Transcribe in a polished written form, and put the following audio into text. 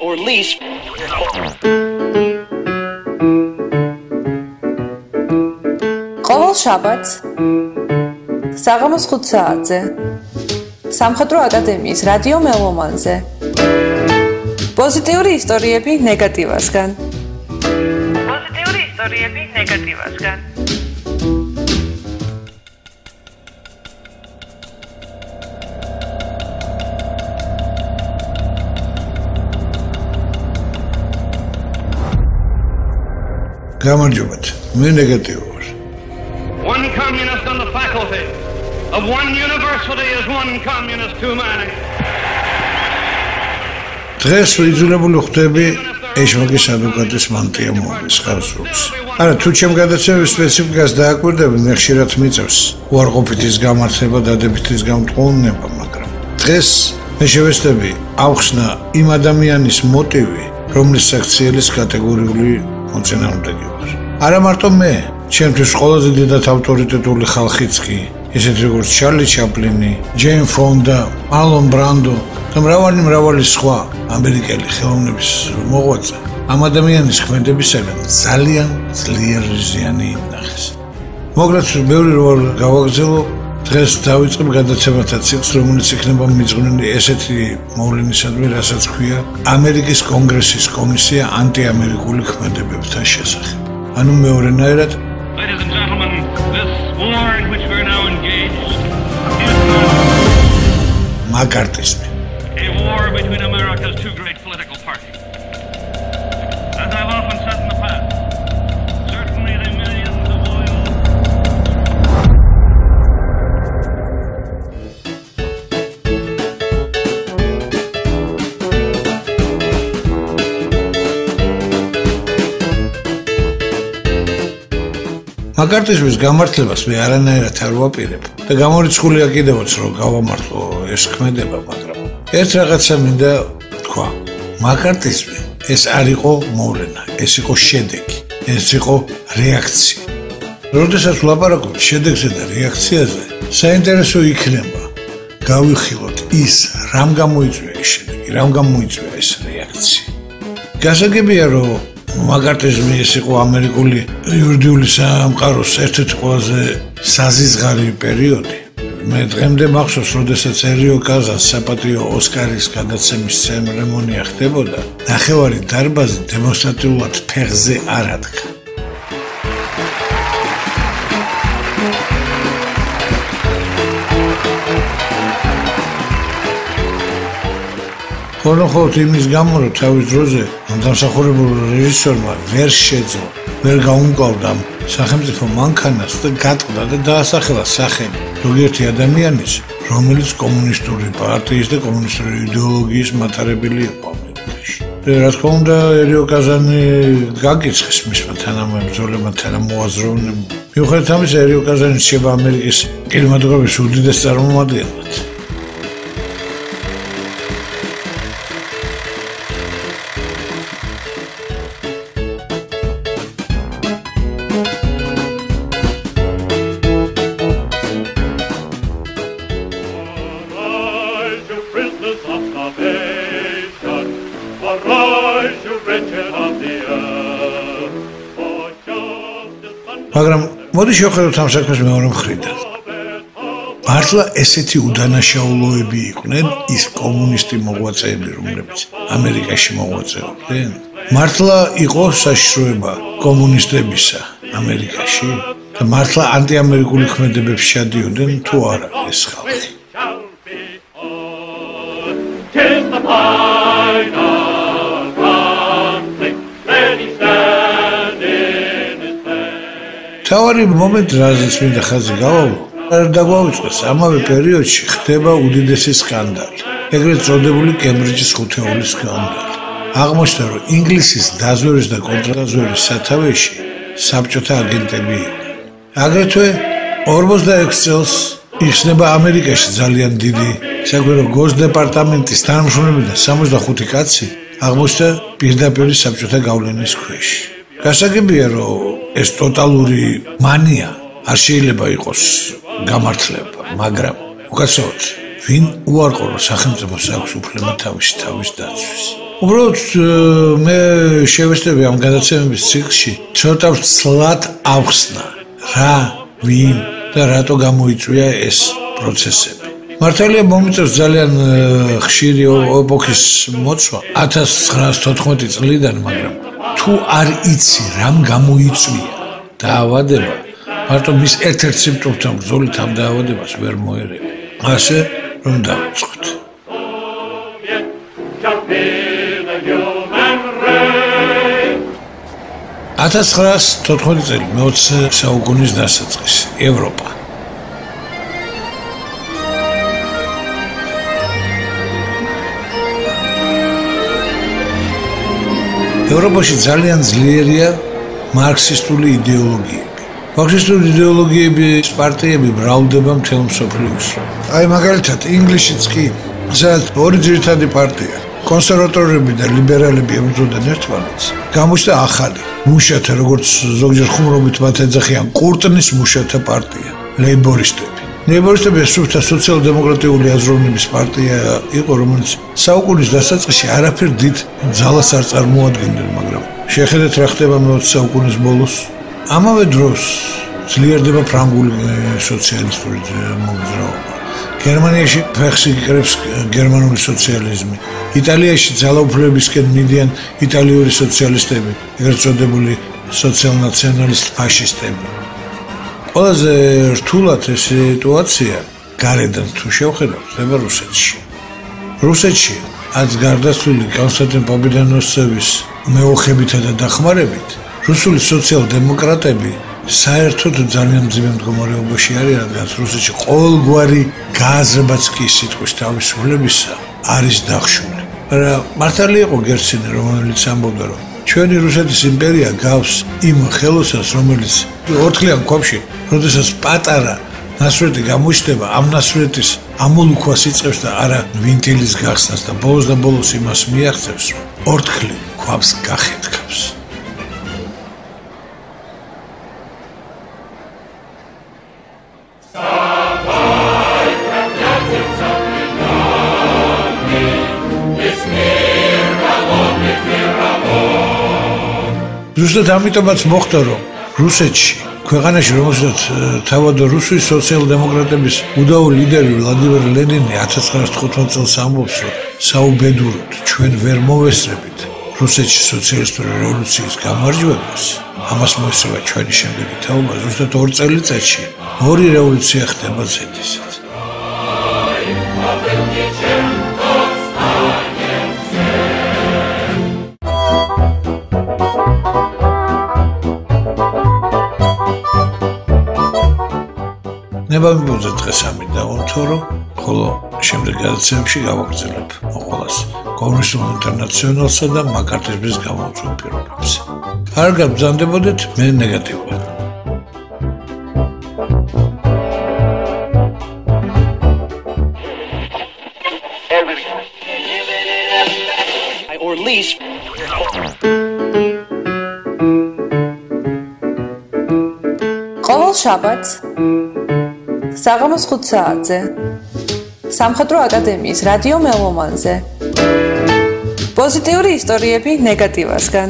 or lease. ყოველ შაბათს საღამოს 5 საათზე სამხატვრო აკადემიის რადიო მელომანზე პოზიტიური ისტორიები ნეგატივასგან. გამარჯობათ, მე ნეგატივი ვარ. One communist on the faculty of one university is one communist too many. დღეს ვიძულებული ხდები ეშმაკის ადვოკატის მანტია მოვის ხარსრულს. არა, თუ ჩემ გადაცემების სპეციფიკას დააკვირდები, მე ხშირად მიწევს უარყოფითის გამართება, დადებითის გამტყუნება, მაგრამ დღეს მე შევეცდები ავხსნა იმ ადამიანის მოტივი, რომლის საქციელის კატეგორიული მოწინააღმდეგე ვარ. არა მარტო მე, ჩემთვის ყველაზე დიდად ავტორიტეტული ხალხიც კი, ისეთი როგორც ჩარლი ჩაპლინი, ჯეინ ფონდა, მარლონ ბრანდო და მრავალი სხვა ამერიკელი ხელოვნების მოღვაწე ამ ადამიანის ქმედებისაგან ძალიან ძლიერი ზიანი ინახეს. მოკლედ, ბევრი როარ გავაგრძელო, დღეს დავიწყებ გადაცემათა ციკლს, რომელიც იქნება მიძღვნილი ესეთი მოვლენისადმი, რასაც ქვია ამერიკის კონგრესის კომისია ანტიამერიკული ქმედებებთან შესახებ. ანუ მეორენაირად, Ladies and gentlemen, this war in which we are now engaged მაკარტიზმი. is a war between America's two great political parties. As I've often said in the past, certainly the millions of oil. მაკარტიზმის გამართლებას მე არანაირად არ ვაპირებ და გამორიცხულია კიდევაც რომ გავამართლო ეს ქმედება, მაგრამ ერთ რაღაცა მინდა თქვა. მაკარტიზმი ეს არ იყო მოვლენა, ეს იყო შედეგი, ეს იყო რეაქცია. როდესაც ვლაპარაკობ შედეგზე და რეაქციაზე, საინტერესო იქნება გავიხილოთ ის, რამ გამოიწვია ეს შედეგი, რამ გამოიწვია ეს რეაქცია. გასაგებია რომ მაკარტიზმი ეს იყო ამერიკული იურიდიული სამყაროს ერთ-ერთი ყველაზე საზიზღარი პერიოდი. მე დღემდე მახსოვს, როდესაც ელიო კაზას საპატიო ოსკარის გადაცემის ცერემონია ხდებოდა, ნახევარი დარბაზი დემონსტრატიულად ფეხზე არ ადგა. ხოლმე იმის გამო, რომ თავის დროზე ამ დამსახურებულ რეჟისორმა ვერ შეძლო, ვერ გაუმკლავდა სახელმწიფო მანქანას და გატყდა და დაასახელა სახელი ზოგიერთი ადამიანის, რომელიც კომუნისტური პარტიის და კომუნისტური იდეოლოგიის მატარებელი იყო ამერიკაში. რა თქმა უნდა, ელიო კაზანი გაგიცხეს მისმა თანამებრძოლებმა, თანამოაზროვნეებმა. მიუხედავად ამისა, ელიო კაზანი რჩება ამერიკის კინემატოგრაფიის უდიდეს წარმომადგენლად. მაგრამ მოდი შევხედოთ ამ საქმეს მეორე მხრიდან. მართლა ესეთი უდანაშაულოები იყვნენ ის კომუნისტი მოღვაწეები, რომლებიც ამერიკაში მოღვაწეობდნენ? მართლა იყო საშიშროება კომუნისტებისა ამერიკაში? და მართლა ანტიამერიკული ქმედებებს შედიოდნენ თუ არა ეს ხალხი? თავარი მომენტი, რაზეც მინდა ხაზი გავავლო, არ დაგვაუწყეს, ამავე პერიოდში ხდება უდიდესი სკანდალი, ეგრეთ წოდებული კემბრიჯის ხუთეულის სკანდალი. აღმოჩნდა, რომ ინგლისის დაზვერის და კონტრდაზვერის სათავეში საბჭოთა აგენტები იყვნენ. აგრეთვე 46 წელს იხსნება ამერიკაში ძალიან დიდი საგვერო გოსდეპარტამენტის თანამშრომლები და 65 კაცი აღმოჩნდა პირდაპირ საბჭოთა გავლენის ქვეშ. გასაგებია, რომ ეს ტოტალური მანია არ შეიძლება იყოს გამართლება, მაგრამ უკაცრავად ვინ უარყო, რომ სახელმწიფოს აქვს უფლება თავის დაცვის. უბრალოდ მე შევეცდები ამ გადაცემების ციკლში ცოტა ვცლად ავხსნა რა, ვინ და რატო გამოიწვია ეს პროცესები. მართალია მომიწევს ძალიან ხშირი ეპოქის მოცვა 1914 წლიდან, მაგრამ თუ არ იცი რამ გამოიწვია დაავადება, მარტო მის ერთ-ერთ სიმპტომთან ბრძოლით ამ დაავადებას ვერ მოერევი. ასე რომ დავიწყოთ. 1914 წელი მე-20 საუკუნის დასაწყისი ევროპა. ევროპაში ძალიან ძლიერია მარქსისტული იდეოლოგიები. მარქსისტული იდეოლოგიების პარტიები მრავლდება მთელ მსოფლიოში. აი მაგალითად ინგლისშიც კი ზად ორი ძირითადი პარტია კონსერვატორები და ლიბერალები ებრძოდნენ ერთმანეთს. გამოჩნდა ახალი მუშათა, როგორც ზოგჯერ ხუმრობით მათ ეძახიან კურტნის მუშათა პარტია, ლეიბორისტები. ლეიბორისტები სუფთა სოციალ-დემოკრატიული აზროვნების პარტია იყო, რომელიც საუკუნის დასაწყისში არაფერ დიდ ძალას არ წარმოადგენდნენ, მაგრამ შეხედეთ რა ხდება მე-20 საუკუნის ბოლოს. ამავე დროს ძლიერდება ფრანგული სოციალისტური მოგზაურობა. გერმანიაში ფეხს იკრებს გერმანული სოციალიზმი. იტალიაში ძალაუფლებისკენ მიდიან იტალიური სოციალისტები, ეგრეთ წოდებული სოციალ-ნაციონალისტ ფაშისტები. ყველაზე რთულად ეს სიტუაცია გარედან თუ შევხედავთ, ხდება რუსეთში. რუსეთში აც გარდაცვლილი კონსტანტინ პობედონოსცევის მეოხებითა და დახმარებით, რუსული სოციალ-დემოკრატები საერთოდ ძალიან მძიმე მდგომარეობაში არის, რადგან რუსეთში ყოველგვარი გააზრებაც კი სიტყვის თავისუფლებისა არის დახშული. მაგრამ მართალი იყო გერცინი, რომელიც ამბობდა, რომ ჩვენი რუსეთის იმპერია გავს იმ ხელოსას, რომელიც ორთქლიან ქვაბში, როდესაც პატარა ნასვრეთი გამოჩნდება, ამ ნასვრეთის ამოლუქვას იწყებს და არა ვინტილის გახსნას და ბოლოს იმას მიაღწევს, რომ ორთქლი ქვაბს გახეთქავს. ზუსტად ამიტომაც მოხდა, რომ რუსეთში, ქვეყანაში, რომელსაც თავად რუსული სოციალ-დემოკრატების უდაო ლიდერი ვლადიმერ ლენინი 1915 წელს ამბობს, რომ საუბედუროდ ჩვენ ვერ მოვესწრებით რუსეთში სოციალისტური რევოლუციის გამარჯვებას, ამას მოესწრება ჩვენი შემდეგი თაობა, ზუსტად 2 წელიწადში ორი რევოლუცია ხდება ზედიზედ. ნებავებოზე დღეს ამით დავამთავრო, ხოლო შემდეგ გადაცემებში გავაგრძელებ ყველას კომუნისტურ ინტერნაციონალსა და მაკარტიზმის გამოუწვევ პირობებს. არ გაბრძანდებოდეთ, მე ნეგატივია. Or at least ყოველ შაბათს საღამოს 5 საათზე სამხატვრო აკადემიის რადიო მელომანზე პოზიტიური ისტორიები ნეგატივასგან.